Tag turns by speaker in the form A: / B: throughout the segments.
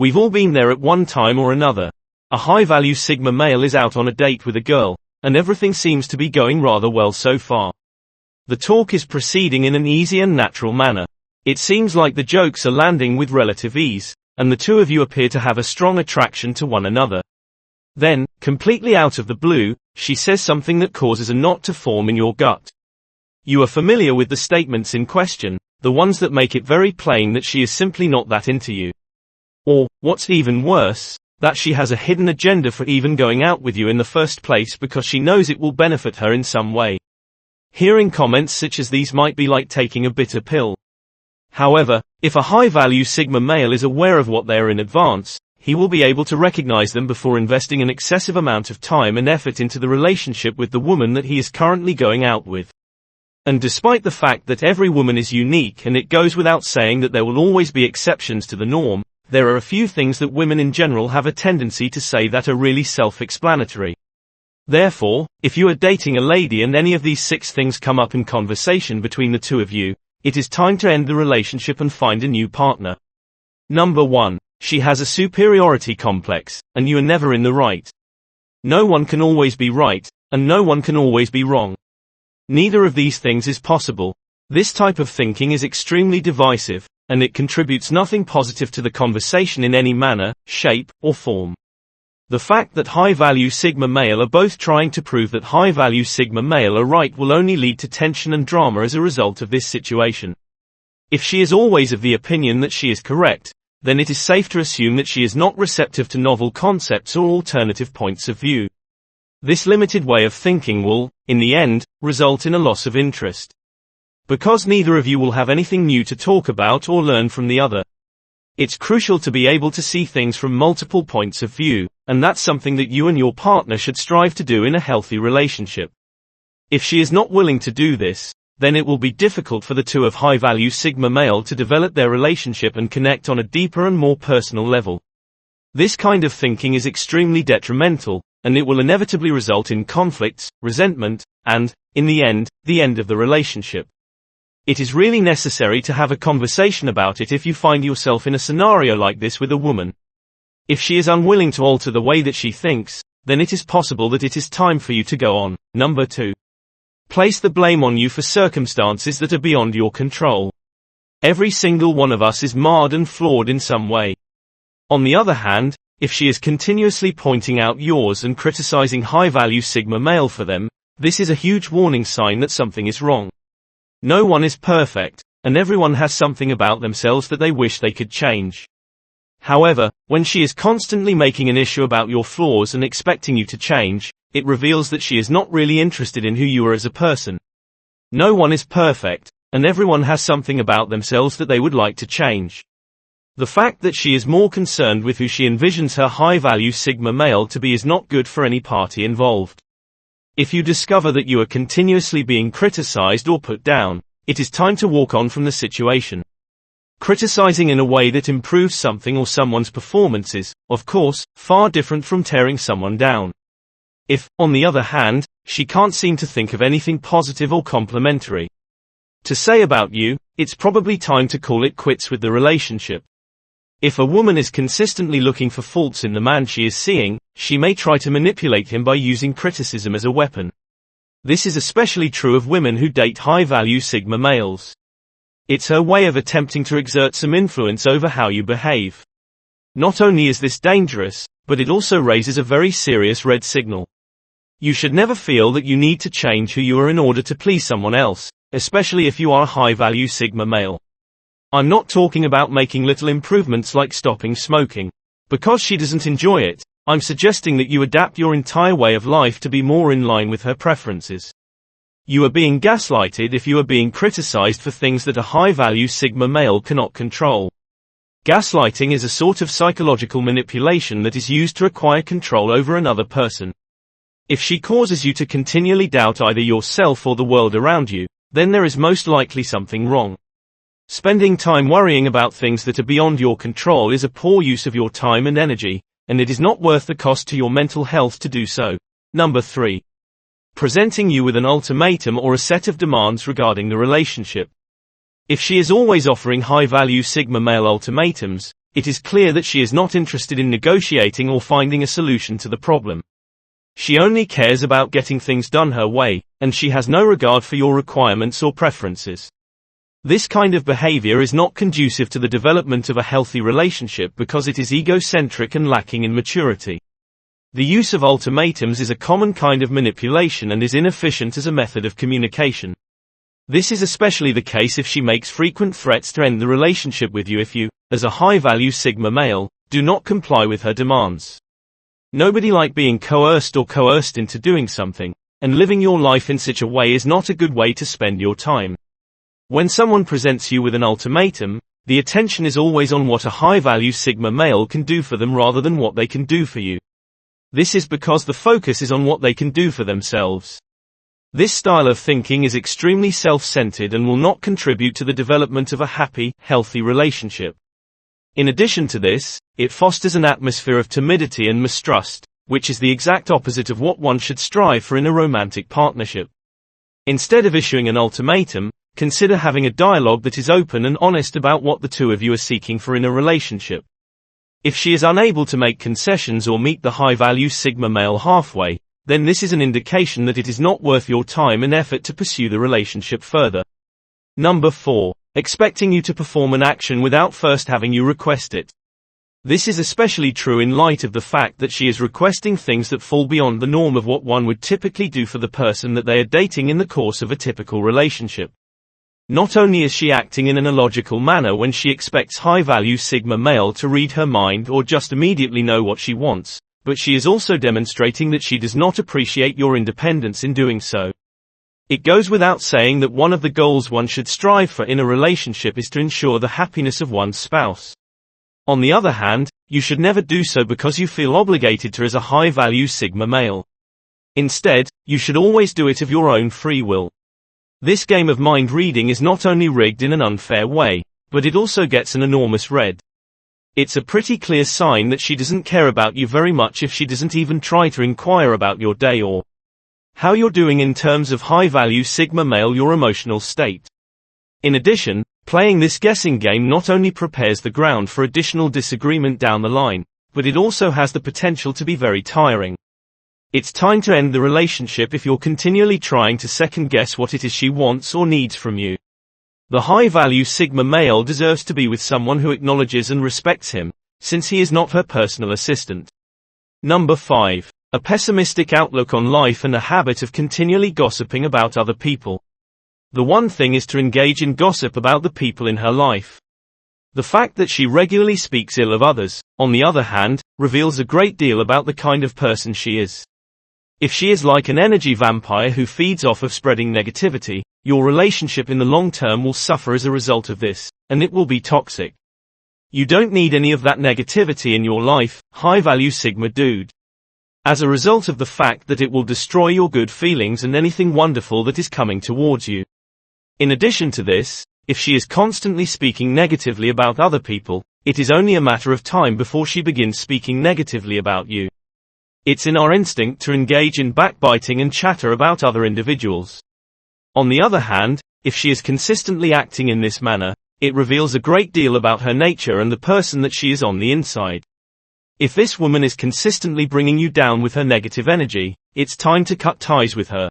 A: We've all been there at one time or another. A high-value Sigma male is out on a date with a girl, and everything seems to be going rather well so far. The talk is proceeding in an easy and natural manner. It seems like the jokes are landing with relative ease, and the two of you appear to have a strong attraction to one another. Then, completely out of the blue, she says something that causes a knot to form in your gut. You are familiar with the statements in question, the ones that make it very plain that she is simply not that into you. Or, what's even worse, that she has a hidden agenda for even going out with you in the first place because she knows it will benefit her in some way. Hearing comments such as these might be like taking a bitter pill. However, if a high-value Sigma male is aware of what they are in advance, he will be able to recognize them before investing an excessive amount of time and effort into the relationship with the woman that he is currently going out with. And despite the fact that every woman is unique and it goes without saying that there will always be exceptions to the norm, there are a few things that women in general have a tendency to say that are really self-explanatory. Therefore, if you are dating a lady and any of these 6 things come up in conversation between the two of you, it is time to end the relationship and find a new partner. Number 1. She has a superiority complex, and you are never in the right. No one can always be right, and no one can always be wrong. Neither of these things is possible. This type of thinking is extremely divisive, and it contributes nothing positive to the conversation in any manner, shape, or form. The fact that high-value Sigma male are both trying to prove that high-value Sigma male are right will only lead to tension and drama as a result of this situation. If she is always of the opinion that she is correct, then it is safe to assume that she is not receptive to novel concepts or alternative points of view. This limited way of thinking will, in the end, result in a loss of interest. Because neither of you will have anything new to talk about or learn from the other. It's crucial to be able to see things from multiple points of view, and that's something that you and your partner should strive to do in a healthy relationship. If she is not willing to do this, then it will be difficult for the two of high-value Sigma male to develop their relationship and connect on a deeper and more personal level. This kind of thinking is extremely detrimental, and it will inevitably result in conflicts, resentment, and, in the end of the relationship. It is really necessary to have a conversation about it if you find yourself in a scenario like this with a woman. If she is unwilling to alter the way that she thinks, then it is possible that it is time for you to go on. Number 2. Place the blame on you for circumstances that are beyond your control. Every single one of us is marred and flawed in some way. On the other hand, if she is continuously pointing out yours and criticizing high-value Sigma male for them, this is a huge warning sign that something is wrong. No one is perfect, and everyone has something about themselves that they wish they could change. However, when she is constantly making an issue about your flaws and expecting you to change, it reveals that she is not really interested in who you are as a person. No one is perfect, and everyone has something about themselves that they would like to change. The fact that she is more concerned with who she envisions her high-value Sigma male to be is not good for any party involved. If you discover that you are continuously being criticized or put down, it is time to walk on from the situation. Criticizing in a way that improves something or someone's performance is, of course, far different from tearing someone down. If, on the other hand, she can't seem to think of anything positive or complimentary to say about you, it's probably time to call it quits with the relationship. If a woman is consistently looking for faults in the man she is seeing, she may try to manipulate him by using criticism as a weapon. This is especially true of women who date high-value Sigma males. It's her way of attempting to exert some influence over how you behave. Not only is this dangerous, but it also raises a very serious red signal. You should never feel that you need to change who you are in order to please someone else, especially if you are a high-value Sigma male. I'm not talking about making little improvements like stopping smoking. Because she doesn't enjoy it, I'm suggesting that you adapt your entire way of life to be more in line with her preferences. You are being gaslighted if you are being criticized for things that a high-value Sigma male cannot control. Gaslighting is a sort of psychological manipulation that is used to acquire control over another person. If she causes you to continually doubt either yourself or the world around you, then there is most likely something wrong. Spending time worrying about things that are beyond your control is a poor use of your time and energy, and it is not worth the cost to your mental health to do so. Number 3. Presenting you with an ultimatum or a set of demands regarding the relationship. If she is always offering high-value Sigma male ultimatums, it is clear that she is not interested in negotiating or finding a solution to the problem. She only cares about getting things done her way, and she has no regard for your requirements or preferences. This kind of behavior is not conducive to the development of a healthy relationship because it is egocentric and lacking in maturity. The use of ultimatums is a common kind of manipulation and is inefficient as a method of communication. This is especially the case if she makes frequent threats to end the relationship with you if you, as a high-value Sigma male, do not comply with her demands. Nobody likes being coerced or coerced into doing something, and living your life in such a way is not a good way to spend your time. When someone presents you with an ultimatum, the attention is always on what a high-value Sigma male can do for them rather than what they can do for you. This is because the focus is on what they can do for themselves. This style of thinking is extremely self-centered and will not contribute to the development of a happy, healthy relationship. In addition to this, it fosters an atmosphere of timidity and mistrust, which is the exact opposite of what one should strive for in a romantic partnership. Instead of issuing an ultimatum, consider having a dialogue that is open and honest about what the two of you are seeking for in a relationship. If she is unable to make concessions or meet the high-value Sigma male halfway, then this is an indication that it is not worth your time and effort to pursue the relationship further. Number 4. Expecting you to perform an action without first having you request it. This is especially true in light of the fact that she is requesting things that fall beyond the norm of what one would typically do for the person that they are dating in the course of a typical relationship. Not only is she acting in an illogical manner when she expects high-value Sigma male to read her mind or just immediately know what she wants, but she is also demonstrating that she does not appreciate your independence in doing so. It goes without saying that one of the goals one should strive for in a relationship is to ensure the happiness of one's spouse. On the other hand, you should never do so because you feel obligated to as a high-value Sigma male. Instead, you should always do it of your own free will. This game of mind reading is not only rigged in an unfair way, but it also gets an enormous red. It's a pretty clear sign that she doesn't care about you very much if she doesn't even try to inquire about your day or how you're doing in terms of high-value Sigma male your emotional state. In addition, playing this guessing game not only prepares the ground for additional disagreement down the line, but it also has the potential to be very tiring. It's time to end the relationship if you're continually trying to second-guess what it is she wants or needs from you. The high-value Sigma male deserves to be with someone who acknowledges and respects him, since he is not her personal assistant. Number 5. A pessimistic outlook on life and a habit of continually gossiping about other people. The one thing is to engage in gossip about the people in her life. The fact that she regularly speaks ill of others, on the other hand, reveals a great deal about the kind of person she is. If she is like an energy vampire who feeds off of spreading negativity, your relationship in the long term will suffer as a result of this, and it will be toxic. You don't need any of that negativity in your life, high-value Sigma dude. As a result of the fact that it will destroy your good feelings and anything wonderful that is coming towards you. In addition to this, if she is constantly speaking negatively about other people, it is only a matter of time before she begins speaking negatively about you. It's in our instinct to engage in backbiting and chatter about other individuals. On the other hand, if she is consistently acting in this manner, it reveals a great deal about her nature and the person that she is on the inside. If this woman is consistently bringing you down with her negative energy, it's time to cut ties with her.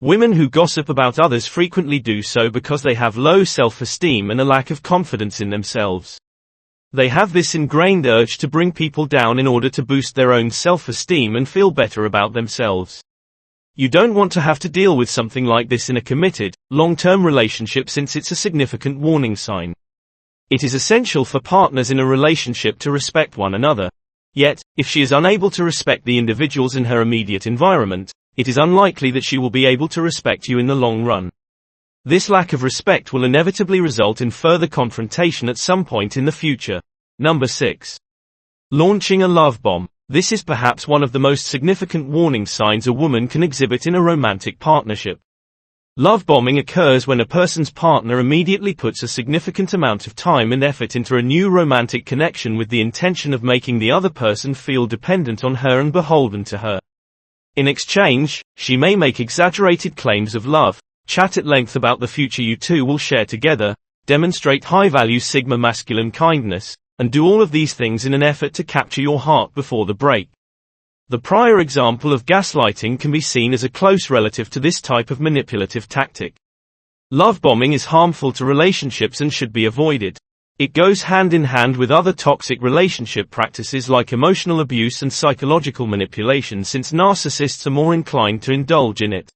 A: Women who gossip about others frequently do so because they have low self-esteem and a lack of confidence in themselves. They have this ingrained urge to bring people down in order to boost their own self-esteem and feel better about themselves. You don't want to have to deal with something like this in a committed, long-term relationship since it's a significant warning sign. It is essential for partners in a relationship to respect one another. Yet, if she is unable to respect the individuals in her immediate environment, it is unlikely that she will be able to respect you in the long run. This lack of respect will inevitably result in further confrontation at some point in the future. Number 6. Launching a love bomb. This is perhaps one of the most significant warning signs a woman can exhibit in a romantic partnership. Love bombing occurs when a person's partner immediately puts a significant amount of time and effort into a new romantic connection with the intention of making the other person feel dependent on her and beholden to her. In exchange, she may make exaggerated claims of love, chat at length about the future you two will share together, demonstrate high-value Sigma masculine kindness, and do all of these things in an effort to capture your heart before the break. The prior example of gaslighting can be seen as a close relative to this type of manipulative tactic. Love bombing is harmful to relationships and should be avoided. It goes hand in hand with other toxic relationship practices like emotional abuse and psychological manipulation, since narcissists are more inclined to indulge in it.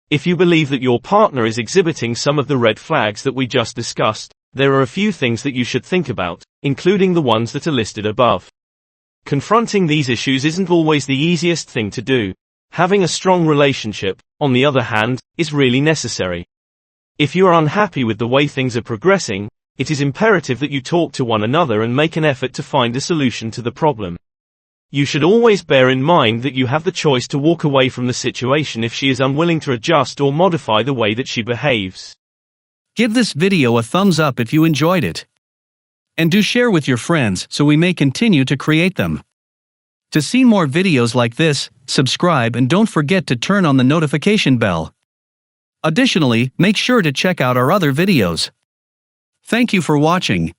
A: If you believe that your partner is exhibiting some of the red flags that we just discussed, there are a few things that you should think about, including the ones that are listed above. Confronting these issues isn't always the easiest thing to do. Having a strong relationship, on the other hand, is really necessary. If you are unhappy with the way things are progressing, it is imperative that you talk to one another and make an effort to find a solution to the problem. You should always bear in mind that you have the choice to walk away from the situation if she is unwilling to adjust or modify the way that she behaves.
B: Give this video a thumbs up if you enjoyed it. And do share with your friends so we may continue to create them. To see more videos like this, subscribe and don't forget to turn on the notification bell. Additionally, make sure to check out our other videos. Thank you for watching.